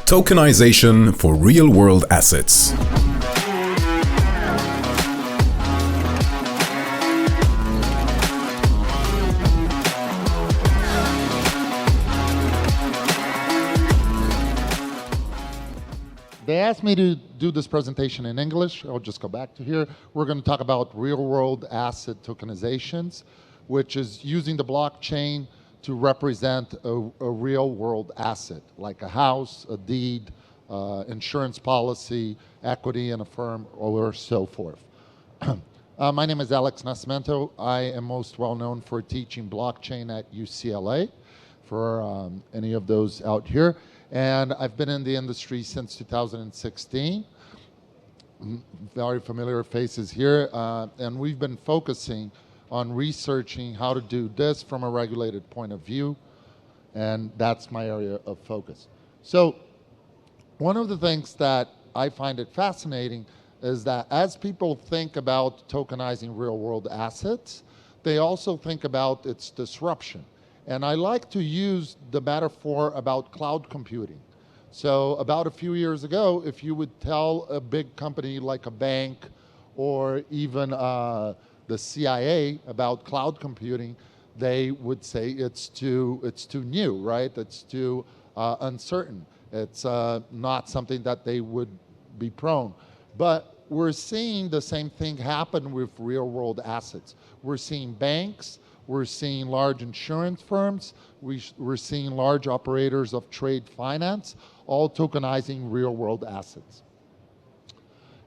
Tokenization for real-world assets. They asked me to do this presentation in English. I'll just go back to here. We're going to talk about real-world asset tokenizations, which is using the blockchain to represent a real-world asset, like a house, a deed, insurance policy, equity in a firm, or so forth. My name is Alex Nascimento. I am most well known for teaching blockchain at UCLA, for any of those out here. And I've been in the industry since 2016. Very familiar faces here. And we've been focusing on researching how to do this from a regulated point of view. And that's my area of focus. So one of the things that I find it fascinating is that as people think about tokenizing real world assets, they also think about its disruption. And I like to use the metaphor about cloud computing. So about a few years ago, if you would tell a big company like a bank or even the CIA about cloud computing, they would say it's too new, right? It's too uncertain. It's not something that they would be prone. But we're seeing the same thing happen with real world assets. We're seeing banks, we're seeing large insurance firms, we're seeing large operators of trade finance, all tokenizing real world assets.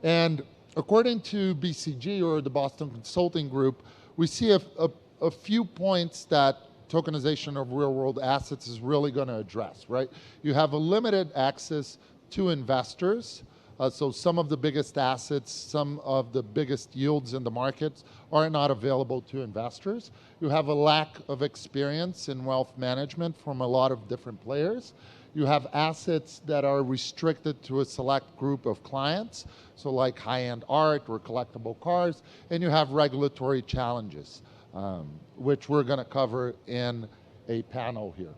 And according to BCG, or the Boston Consulting Group, we see a few points that tokenization of real world assets is really going to address, right? You have a limited access to investors. So some of the biggest assets, some of the biggest yields in the markets are not available to investors. You have a lack of experience in wealth management from a lot of different players. You have assets that are restricted to a select group of clients, so like high-end art or collectible cars, and you have regulatory challenges, which we're going to cover in a panel here.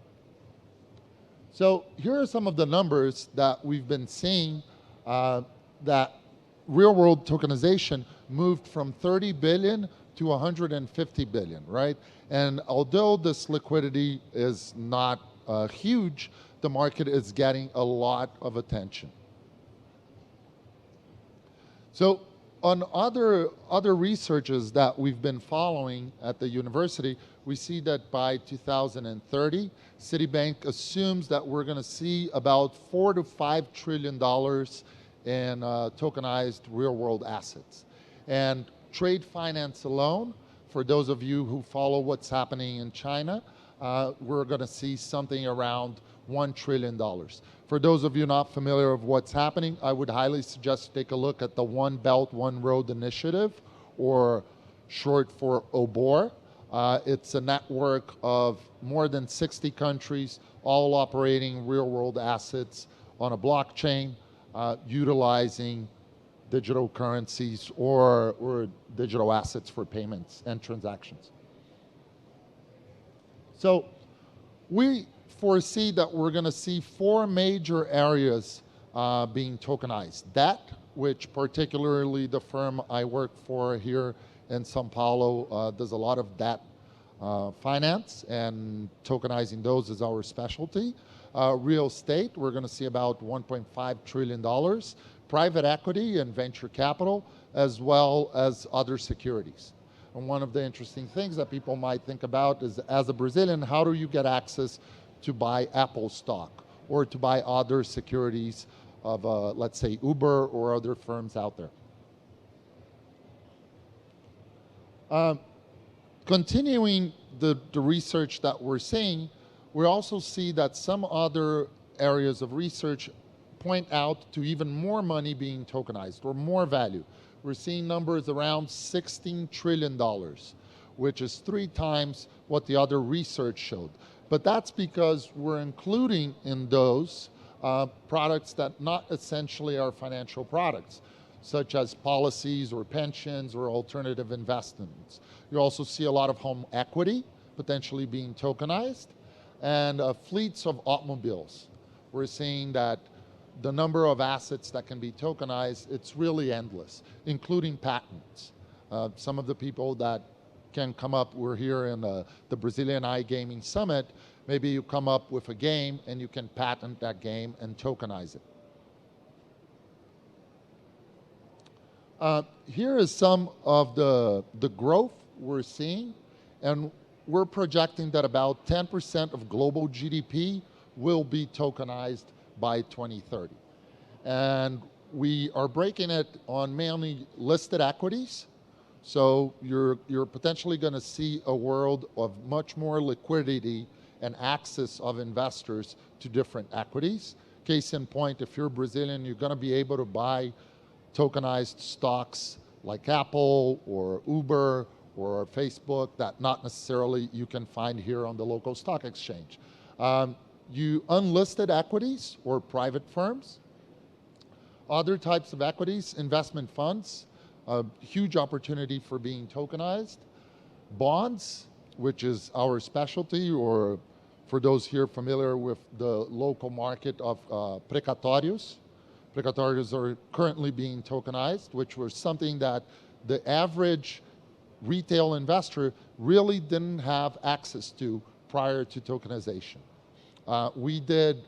So here are some of the numbers that we've been seeing that real-world tokenization moved from 30 billion to 150 billion, right? And although this liquidity is not huge, the market is getting a lot of attention. So on other researches that we've been following at the university, we see that by 2030, Citibank assumes that we're going to see about $4 to $5 trillion in tokenized real-world assets. And trade finance alone, for those of you who follow what's happening in China, we're going to see something around $1 trillion. For those of you not familiar with what's happening, I would highly suggest to take a look at the One Belt, One Road initiative, or short for OBOR. It's a network of more than 60 countries, all operating real-world assets on a blockchain, utilizing digital currencies or digital assets for payments and transactions. So we foresee that we're going to see four major areas being tokenized. Debt, which particularly the firm I work for here in Sao Paulo does a lot of debt finance, and tokenizing those is our specialty. Real estate, we're going to see about $1.5 trillion. Private equity and venture capital, as well as other securities. And one of the interesting things that people might think about is, as a Brazilian, how do you get access to buy Apple stock or to buy other securities of, let's say, Uber or other firms out there? Continuing the research that we're seeing, we also see that some other areas of research point out to even more money being tokenized, or more value. We're seeing numbers around $16 trillion, which is 3 times what the other research showed. But that's because we're including in those products that not essentially are financial products, such as policies or pensions or alternative investments. You also see a lot of home equity potentially being tokenized, and fleets of automobiles. We're seeing that the number of assets that can be tokenized, it's really endless, including patents. Some of the people that can come up, we're here in the Brazilian iGaming Summit, maybe you come up with a game and you can patent that game and tokenize it. Here is some of the growth we're seeing, and we're projecting that about 10% of global GDP will be tokenized by 2030. And we are breaking it on mainly listed equities. So you're potentially going to see a world of much more liquidity and access of investors to different equities. Case in point, if you're Brazilian, you're going to be able to buy tokenized stocks like Apple or Uber or Facebook that not necessarily you can find here on the local stock exchange. You unlisted equities or private firms, other types of equities, investment funds, a huge opportunity for being tokenized. Bonds, which is our specialty, or for those here familiar with the local market of precatórios. Precatórios are currently being tokenized, which was something that the average retail investor really didn't have access to prior to tokenization. We did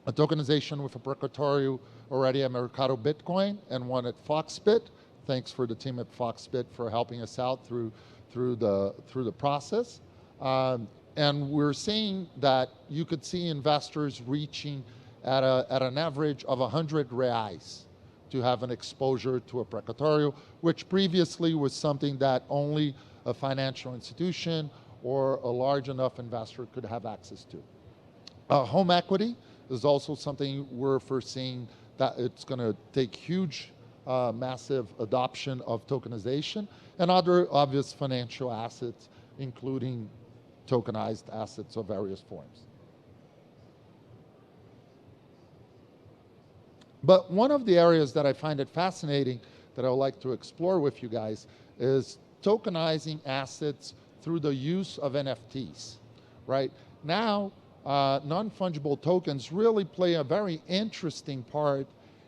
a tokenization with a precatório already at Mercado Bitcoin and one at Foxbit. Thanks for the team at Foxbit for helping us out through the process. And we're seeing that you could see investors reaching at an average of 100 reais to have an exposure to a precatório, which previously was something that only a financial institution or a large enough investor could have access to. Home equity is also something we're foreseeing that it's going to take huge, massive adoption of tokenization, and other obvious financial assets, including tokenized assets of various forms. But one of the areas that I find it fascinating that I would like to explore with you guys is tokenizing assets through the use of NFTs, right? Now, non-fungible tokens really play a very interesting part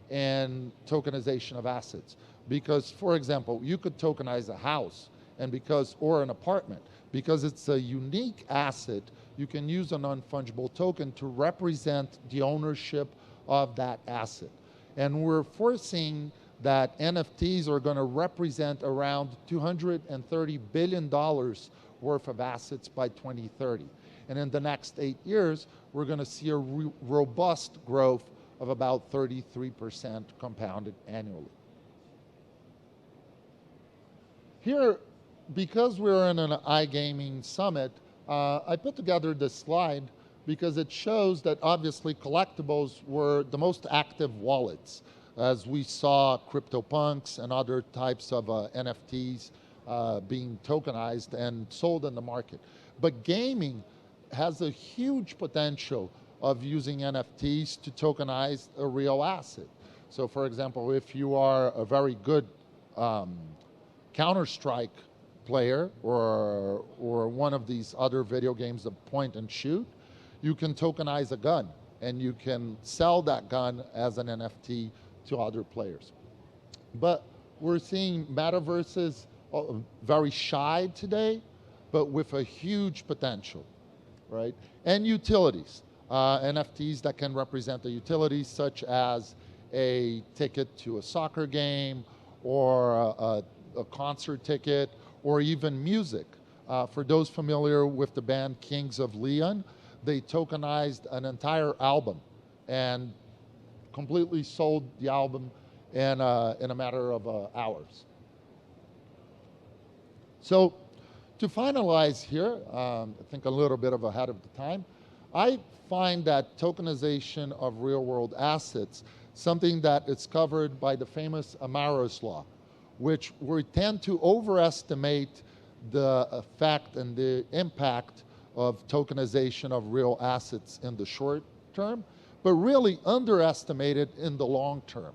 in tokenization of assets. Because, for example, you could tokenize a house or an apartment. Because it's a unique asset, you can use a non-fungible token to represent the ownership of that asset. And we're foreseeing that NFTs are going to represent around $230 billion worth of assets by 2030. And in the next 8 years, we're going to see a robust growth of about 33% compounded annually. Here, because we're in an iGaming summit, I put together this slide because it shows that obviously collectibles were the most active wallets, as we saw CryptoPunks and other types of NFTs being tokenized and sold in the market. But gaming has a huge potential of using NFTs to tokenize a real asset. So for example, if you are a very good Counter-Strike player or one of these other video games of point and shoot, you can tokenize a gun and you can sell that gun as an NFT to other players. But we're seeing metaverses very shy today, but with a huge potential, right? And utilities, NFTs that can represent the utilities such as a ticket to a soccer game or a concert ticket or even music. For those familiar with the band Kings of Leon, they tokenized an entire album and completely sold the album in a matter of hours. So to finalize here, I think a little bit ahead of the time, I find that tokenization of real-world assets, something that is covered by the famous Amaros law, which we tend to overestimate the effect and the impact of tokenization of real assets in the short term, but really underestimate it in the long term.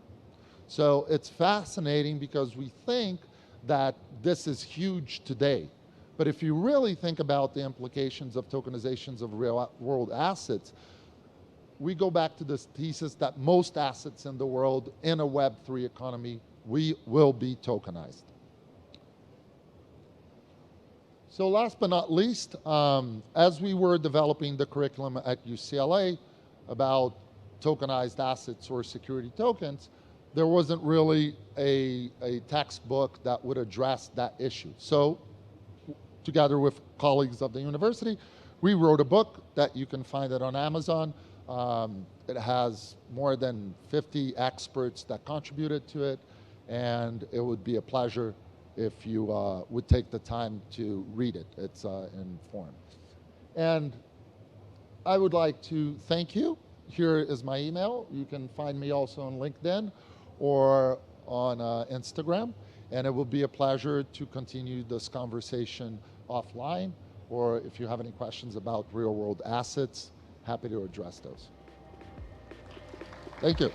So it's fascinating because we think that this is huge today. But if you really think about the implications of tokenizations of real world assets, we go back to this thesis that most assets in the world in a Web3 economy will be tokenized. So last but not least, as we were developing the curriculum at UCLA about tokenized assets or security tokens, there wasn't really a textbook that would address that issue. So together with colleagues of the university, we wrote a book that you can find it on Amazon. It has more than 50 experts that contributed to it, and it would be a pleasure if you would take the time to read it. It's in form. And I would like to thank you. Here is my email. You can find me also on LinkedIn or on Instagram. And it will be a pleasure to continue this conversation offline, or if you have any questions about real world assets, happy to address those. Thank you.